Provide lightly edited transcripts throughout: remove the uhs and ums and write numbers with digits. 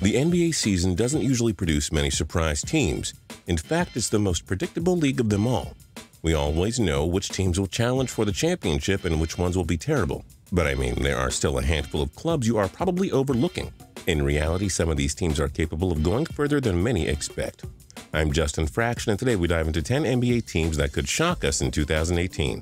The NBA season doesn't usually produce many surprise teams. In fact, it's the most predictable league of them all. We always know which teams will challenge for the championship and which ones will be terrible. But I mean, there are still a handful of clubs you are probably overlooking. In reality, some of these teams are capable of going further than many expect. I'm Justin Fraction, and today we dive into 10 NBA teams that could shock us in 2018.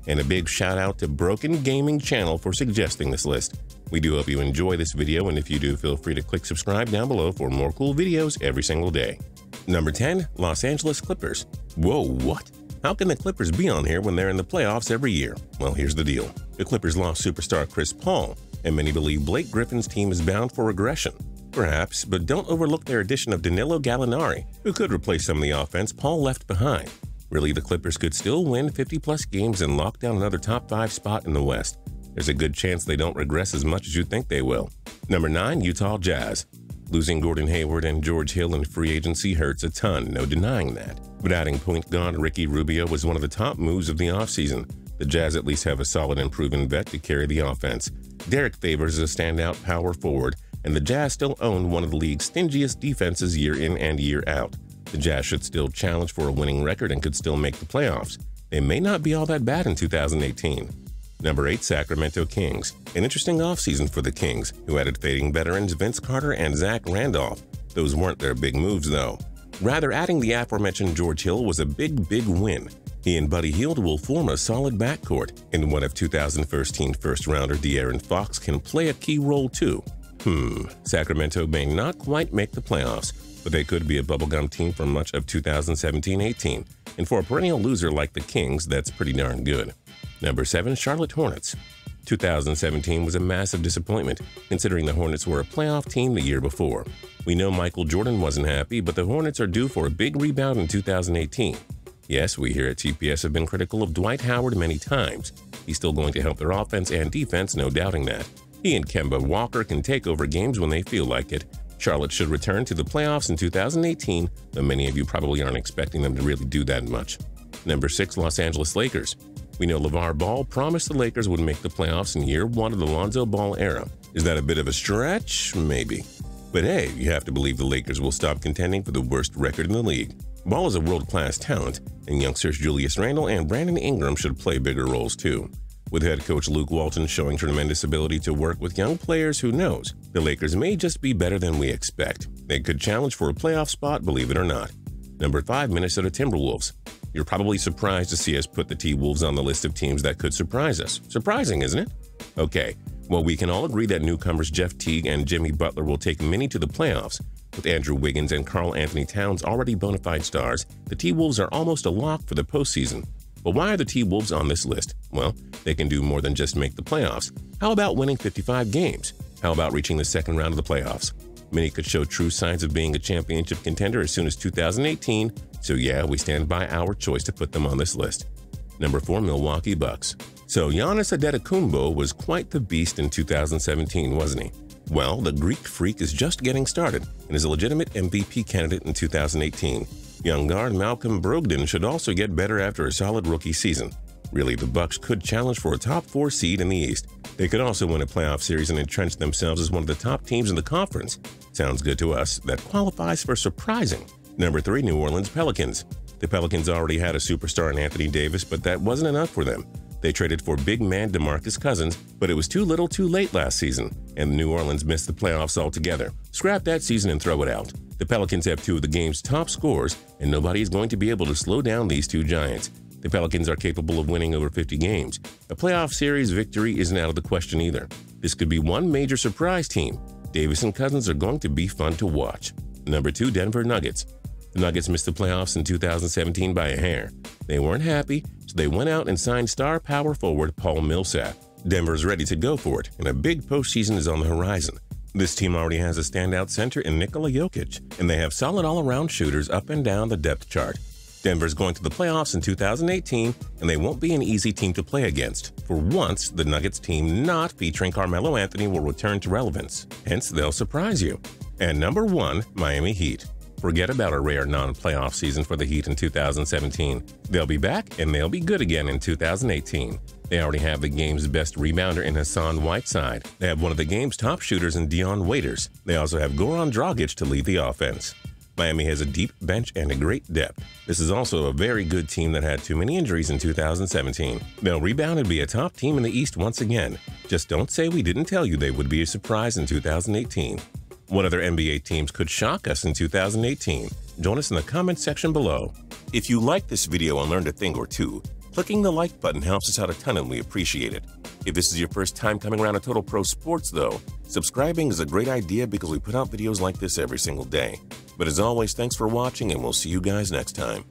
And a big shout out to Broken Gaming Channel for suggesting this list. We do hope you enjoy this video, and if you do, feel free to click subscribe down below for more cool videos every single day. Number 10, Los Angeles Clippers. Whoa, what? How can the Clippers be on here when they're in the playoffs every year? Well, here's the deal. The Clippers lost superstar Chris Paul, and many believe Blake Griffin's team is bound for regression. Perhaps, but don't overlook their addition of Danilo Gallinari, who could replace some of the offense Paul left behind. Really, the Clippers could still win 50-plus games and lock down another top 5 spot in the West. There's a good chance they don't regress as much as you think they will. Number 9, Utah Jazz. Losing Gordon Hayward and George Hill in free agency hurts a ton, no denying that. But adding point guard Ricky Rubio was one of the top moves of the offseason. The Jazz at least have a solid and proven vet to carry the offense. Derek Favors is a standout power forward, and the Jazz still own one of the league's stingiest defenses year in and year out. The Jazz should still challenge for a winning record and could still make the playoffs. They may not be all that bad in 2018. Number 8, Sacramento Kings. An interesting offseason for the Kings, who added fading veterans Vince Carter and Zach Randolph. Those weren't their big moves, though. Rather, adding the aforementioned George Hill was a big win. He and Buddy Hield will form a solid backcourt, and what if 2013 first-rounder De'Aaron Fox can play a key role too? Sacramento may not quite make the playoffs, but they could be a bubblegum team for much of 2017-18, and for a perennial loser like the Kings, that's pretty darn good. Number 7, Charlotte Hornets. 2017 was a massive disappointment, considering the Hornets were a playoff team the year before. We know Michael Jordan wasn't happy, but the Hornets are due for a big rebound in 2018. Yes, we here at TPS have been critical of Dwight Howard many times. He's still going to help their offense and defense, no doubting that. He and Kemba Walker can take over games when they feel like it. Charlotte should return to the playoffs in 2018, but many of you probably aren't expecting them to really do that much. Number 6, Los Angeles Lakers. We know LeVar Ball promised the Lakers would make the playoffs in year 1 of the Lonzo Ball era. Is that a bit of a stretch? Maybe. But hey, you have to believe the Lakers will stop contending for the worst record in the league. Ball is a world-class talent, and youngsters Julius Randle and Brandon Ingram should play bigger roles too. With head coach Luke Walton showing tremendous ability to work with young players, who knows? The Lakers may just be better than we expect. They could challenge for a playoff spot, believe it or not. Number 5, Minnesota Timberwolves. You're probably surprised to see us put the T-Wolves on the list of teams that could surprise us. Surprising, isn't it? Okay, well, we can all agree that newcomers Jeff Teague and Jimmy Butler will take many to the playoffs. With Andrew Wiggins and Karl Anthony Towns already bona fide stars, the T-Wolves are almost a lock for the postseason. But why are the T-Wolves on this list? Well, they can do more than just make the playoffs. How about winning 55 games? How about reaching the second round of the playoffs? Many could show true signs of being a championship contender as soon as 2018, so yeah, we stand by our choice to put them on this list. Number 4, Milwaukee Bucks. So Giannis Antetokounmpo was quite the beast in 2017, wasn't he? Well, the Greek freak is just getting started and is a legitimate MVP candidate in 2018. Young guard Malcolm Brogdon should also get better after a solid rookie season. Really, the Bucks could challenge for a top 4 seed in the East. They could also win a playoff series and entrench themselves as one of the top teams in the conference. Sounds good to us. That qualifies for surprising. Number 3, New Orleans Pelicans. The Pelicans already had a superstar in Anthony Davis, but that wasn't enough for them. They traded for big man DeMarcus Cousins, but it was too little too late last season, and New Orleans missed the playoffs altogether. Scrap that season and throw it out. The Pelicans have 2 of the game's top scorers, and nobody is going to be able to slow down these 2 giants. The Pelicans are capable of winning over 50 games. A playoff series victory isn't out of the question either. This could be one major surprise team. Davis and Cousins are going to be fun to watch. Number 2, Denver Nuggets. The Nuggets missed the playoffs in 2017 by a hair. They weren't happy, so they went out and signed star power forward Paul Millsap. Denver's ready to go for it, and a big postseason is on the horizon. This team already has a standout center in Nikola Jokic, and they have solid all-around shooters up and down the depth chart. Denver's going to the playoffs in 2018, and they won't be an easy team to play against. For once, the Nuggets team not featuring Carmelo Anthony will return to relevance. Hence, they'll surprise you. And number 1, Miami Heat. Forget about a rare non-playoff season for the Heat in 2017. They'll be back, and they'll be good again in 2018. They already have the game's best rebounder in Hassan Whiteside. They have one of the game's top shooters in Dion Waiters. They also have Goran Dragic to lead the offense. Miami has a deep bench and a great depth. This is also a very good team that had too many injuries in 2017. They'll rebound and be a top team in the East once again. Just don't say we didn't tell you they would be a surprise in 2018. What other NBA teams could shock us in 2018? Join us in the comments section below. If you liked this video and learned a thing or two, clicking the like button helps us out a ton and we appreciate it. If this is your first time coming around to Total Pro Sports though, subscribing is a great idea because we put out videos like this every single day. But as always, thanks for watching and we'll see you guys next time.